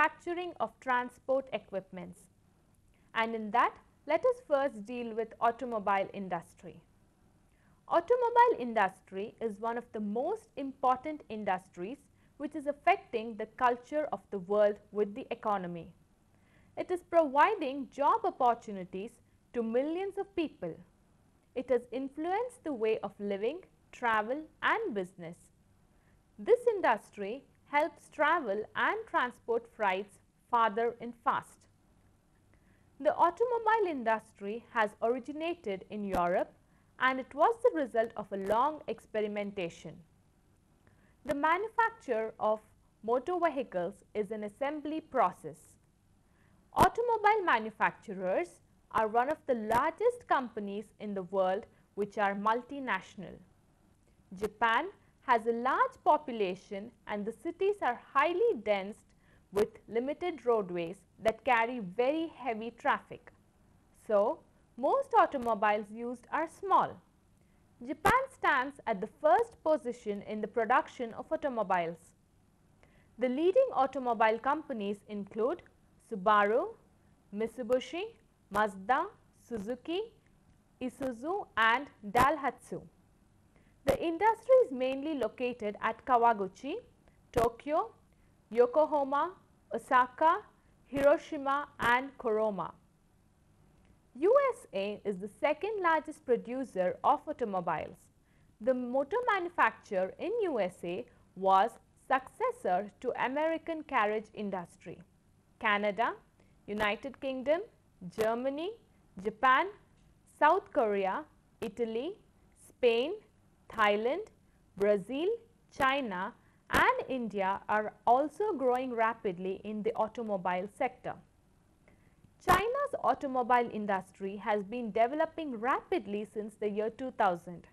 manufacturing of transport equipments. And in that, let us first deal with automobile industry. Automobile industry is one of the most important industries which is affecting the culture of the world with the economy. It is providing job opportunities to millions of people. It has influenced the way of living, travel and business. This industry helps travel and transport freights farther and fast. The automobile industry has originated in Europe and it was the result of a long experimentation. The manufacture of motor vehicles is an assembly process. Automobile manufacturers are one of the largest companies in the world which are multinational. Japan has a large population and the cities are highly dense with limited roadways that carry very heavy traffic. So, most automobiles used are small. Japan stands at the first position in the production of automobiles. The leading automobile companies include Subaru, Mitsubishi, Mazda, Suzuki, Isuzu and Daihatsu. The industry is mainly located at Kawaguchi, Tokyo, Yokohama, Osaka, Hiroshima and Kuroma. USA is the second largest producer of automobiles. The motor manufacture in USA was successor to American carriage industry. Canada, United Kingdom, Germany, Japan, South Korea, Italy, Spain, Thailand, Brazil, China and India are also growing rapidly in the automobile sector. China's automobile industry has been developing rapidly since the year 2000.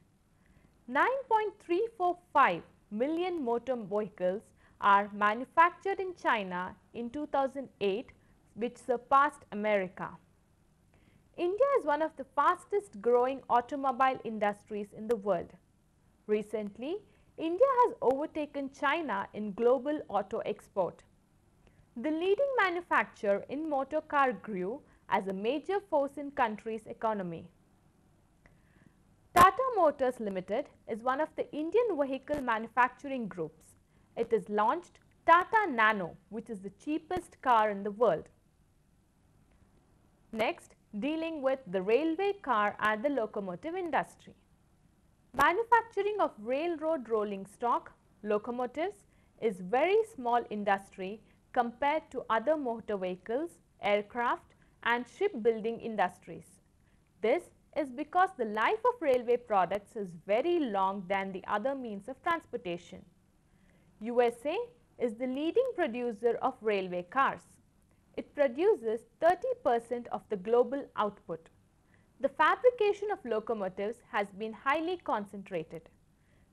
9.345 million motor vehicles are manufactured in China in 2008, which surpassed America. India is one of the fastest growing automobile industries in the world. Recently, India has overtaken China in global auto export. The leading manufacturer in motor car grew as a major force in country's economy. Tata Motors Limited is one of the Indian vehicle manufacturing groups. It has launched Tata Nano, which is the cheapest car in the world. Next, dealing with the railway car and the locomotive industry. Manufacturing of railroad rolling stock, locomotives is very small industry compared to other motor vehicles, aircraft and shipbuilding industries. This is because the life of railway products is very long than the other means of transportation. USA is the leading producer of railway cars. It produces 30% of the global output. The fabrication of locomotives has been highly concentrated.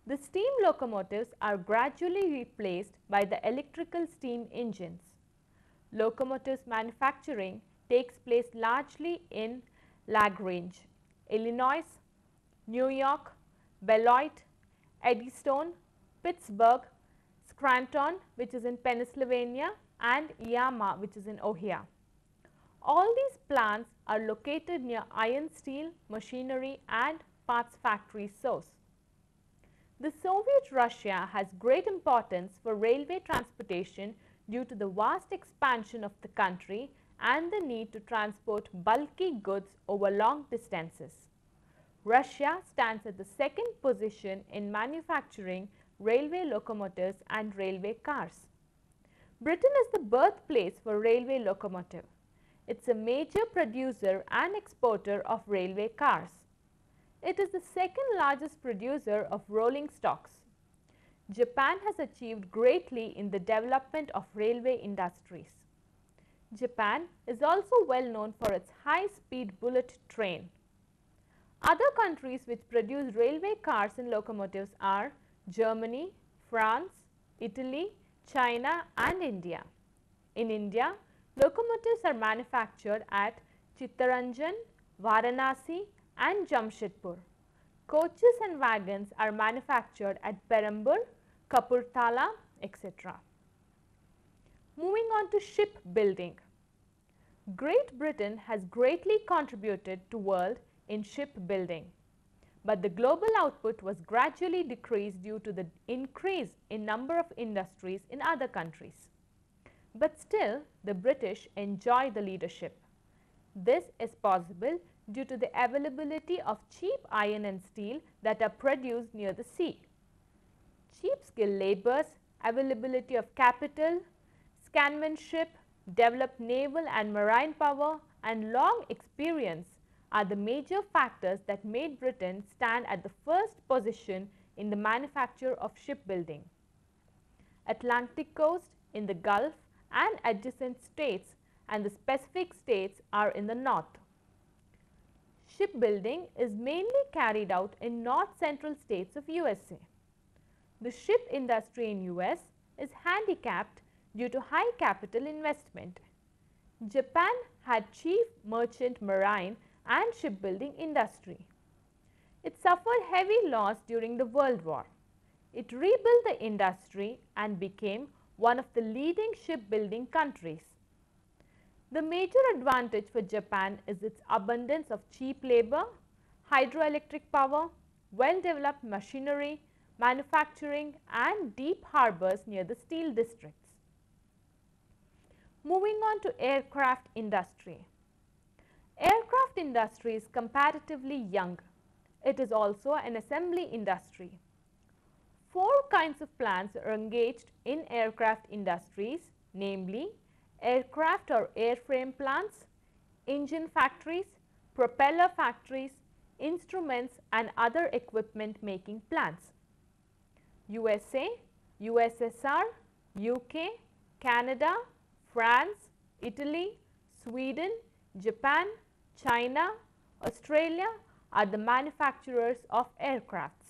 The steam locomotives are gradually replaced by the electrical steam engines. Locomotives manufacturing takes place largely in LaGrange, Illinois, New York, Beloit, Eddystone, Pittsburgh, Scranton, which is in Pennsylvania, and Yama, which is in Ohio. All these plants are located near iron steel, machinery and parts factory source. The Soviet Russia has great importance for railway transportation due to the vast expansion of the country and the need to transport bulky goods over long distances. Russia stands at the second position in manufacturing railway locomotives and railway cars. Britain is the birthplace for railway locomotive. It's a major producer and exporter of railway cars. It is the second largest producer of rolling stocks. Japan has achieved greatly in the development of railway industries. Japan is also well known for its high-speed bullet train. Other countries which produce railway cars and locomotives are Germany, France, Italy, China and India. In India, locomotives are manufactured at Chittaranjan, Varanasi and Jamshedpur. Coaches and wagons are manufactured at Perambur, Kapurthala, etc. Moving on to shipbuilding. Great Britain has greatly contributed to world in shipbuilding, but the global output was gradually decreased due to the increase in number of industries in other countries. But still, the British enjoy the leadership. This is possible due to the availability of cheap iron and steel that are produced near the sea. Cheap skilled labours, availability of capital, scanmanship, developed naval and marine power, and long experience are the major factors that made Britain stand at the first position in the manufacture of shipbuilding. Atlantic coast, in the Gulf and adjacent states, and the Pacific states are in the north. Shipbuilding is mainly carried out in north-central states of USA. The ship industry in US is handicapped due to high capital investment. Japan had chief merchant marine and shipbuilding industry. It suffered heavy loss during the World War. It rebuilt the industry and became one of the leading shipbuilding countries. The major advantage for Japan is its abundance of cheap labor, hydroelectric power, well-developed machinery, manufacturing, and deep harbors near the steel districts. Moving on to aircraft industry. Aircraft industry is comparatively young. It is also an assembly industry. 4 kinds of plants are engaged in aircraft industries, namely aircraft or airframe plants, engine factories, propeller factories, instruments and other equipment making plants. USA, USSR, UK, Canada, France, Italy, Sweden, Japan, China, Australia are the manufacturers of aircrafts.